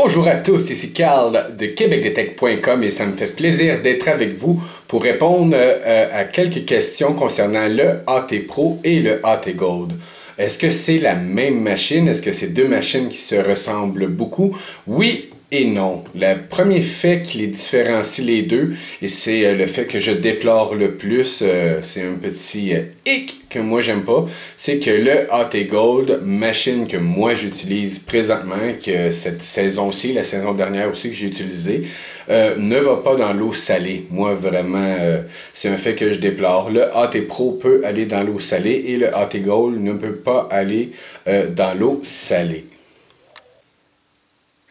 Bonjour à tous, ici Carl de québecdetech.com et ça me fait plaisir d'être avec vous pour répondre à quelques questions concernant le AT Pro et le AT Gold. Est-ce que c'est la même machine? Est-ce que c'est deux machines qui se ressemblent beaucoup? Oui et non. Le premier fait qui les différencie les deux, et c'est le fait que je déplore le plus, c'est un petit hic que moi j'aime pas, c'est que le AT Gold, machine que moi j'utilise présentement, que cette saison-ci, la saison dernière aussi que j'ai utilisé, ne va pas dans l'eau salée. Moi vraiment, c'est un fait que je déplore. Le AT Pro peut aller dans l'eau salée et le AT Gold ne peut pas aller dans l'eau salée.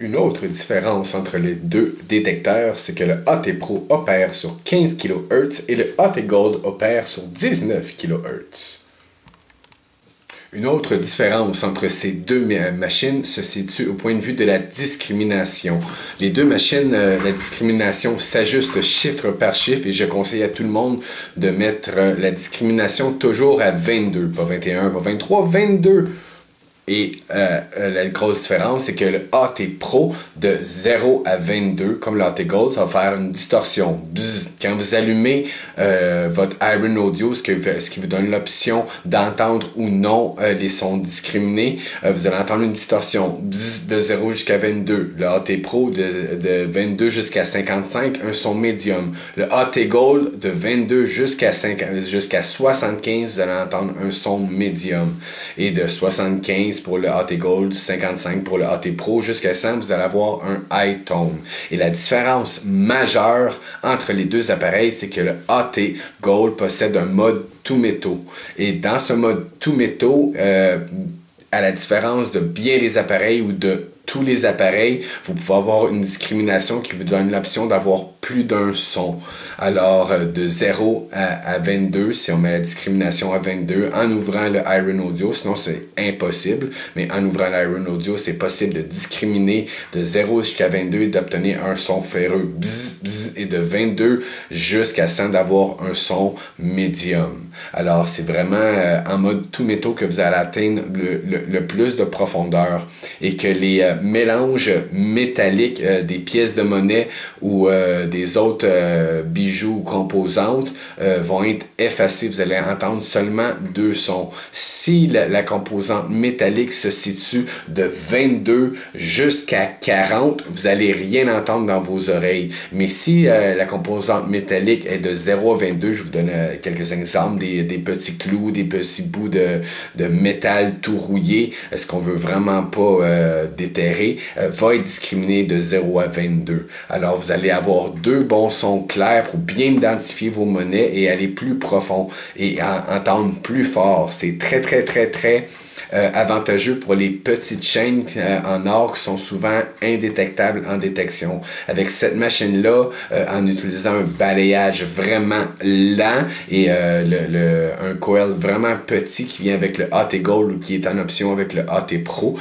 Une autre différence entre les deux détecteurs, c'est que le AT Pro opère sur 15 kHz et le AT Gold opère sur 19 kHz. Une autre différence entre ces deux machines se situe au point de vue de la discrimination. Les deux machines, la discrimination s'ajuste chiffre par chiffre et je conseille à tout le monde de mettre la discrimination toujours à 22, pas 21, pas 23, 22. Et la grosse différence, c'est que le AT Pro de 0 à 22, comme le AT Gold, ça va faire une distorsion. Bzz. Quand vous allumez votre Iron Audio, ce qui vous donne l'option d'entendre ou non les sons discriminés, vous allez entendre une distorsion. Bzz, de 0 jusqu'à 22. Le AT Pro de 22 jusqu'à 55, un son médium. Le AT Gold de 22 jusqu'à 75, vous allez entendre un son médium. Et de 75 pour le AT Gold, 55 pour le AT Pro, jusqu'à 100, vous allez avoir un high tone. Et la différence majeure entre les deux appareils, c'est que le AT Gold possède un mode tout métaux. Et dans ce mode tout métaux, à la différence de bien des appareils ou de tous les appareils, vous pouvez avoir une discrimination qui vous donne l'option d'avoir plus d'un son. Alors, de 0 à 22, si on met la discrimination à 22, en ouvrant le Iron Audio, sinon c'est impossible, mais en ouvrant l'Iron Audio, c'est possible de discriminer de 0 jusqu'à 22 et d'obtenir un son ferreux, bzz, bzz, et de 22 jusqu'à 100 d'avoir un son médium. Alors, c'est vraiment en mode tout métaux que vous allez atteindre le plus de profondeur et que les mélanges métalliques des pièces de monnaie ou des autres bijoux ou composantes vont être effacés. Vous allez entendre seulement deux sons. Si la composante métallique se situe de 22 jusqu'à 40, vous n'allez rien entendre dans vos oreilles. Mais si la composante métallique est de 0 à 22, je vous donne quelques exemples, des petits clous, des petits bouts de métal tout rouillé, ce qu'on veut vraiment pas déterrer, va être discriminé de 0 à 22. Alors vous allez avoir deux bons sons clairs pour bien identifier vos monnaies et aller plus profond et entendre plus fort. C'est très avantageux pour les petites chaînes en or qui sont souvent indétectables en détection. Avec cette machine-là, en utilisant un balayage vraiment lent et un coil vraiment petit qui vient avec le AT Gold ou qui est en option avec le AT Pro,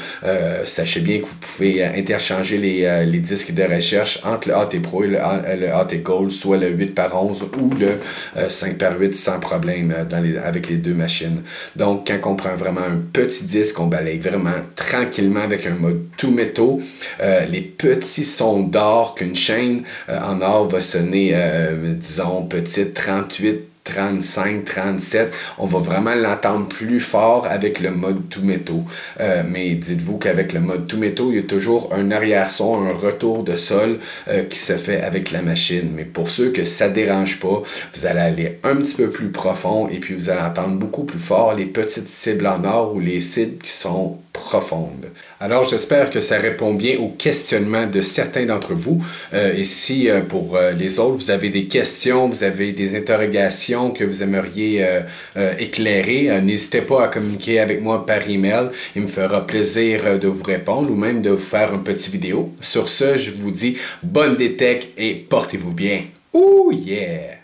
sachez bien que vous pouvez interchanger les disques de recherche entre le AT Pro et le AT Gold, soit le 8x11 ou le 5x8 sans problème avec les deux machines. Donc, quand on prend vraiment un petit disque, on balaye vraiment tranquillement avec un mode tout métaux. Les petits sons d'or qu'une chaîne en or va sonner, disons, petite 38, 35, 37, on va vraiment l'entendre plus fort avec le mode tout métaux. Mais dites-vous qu'avec le mode tout métaux, il y a toujours un arrière-son, un retour de sol qui se fait avec la machine. Mais pour ceux que ça ne dérange pas, vous allez aller un petit peu plus profond et puis vous allez entendre beaucoup plus fort les petites cibles en or ou les cibles qui sont profondes. Alors, j'espère que ça répond bien aux questionnements de certains d'entre vous. Et si, pour les autres, vous avez des questions, vous avez des interrogations que vous aimeriez éclairer, n'hésitez pas à communiquer avec moi par email. Il me fera plaisir de vous répondre ou même de vous faire une petite vidéo. Sur ce, je vous dis bonne détecte et portez-vous bien. Ouh yeah!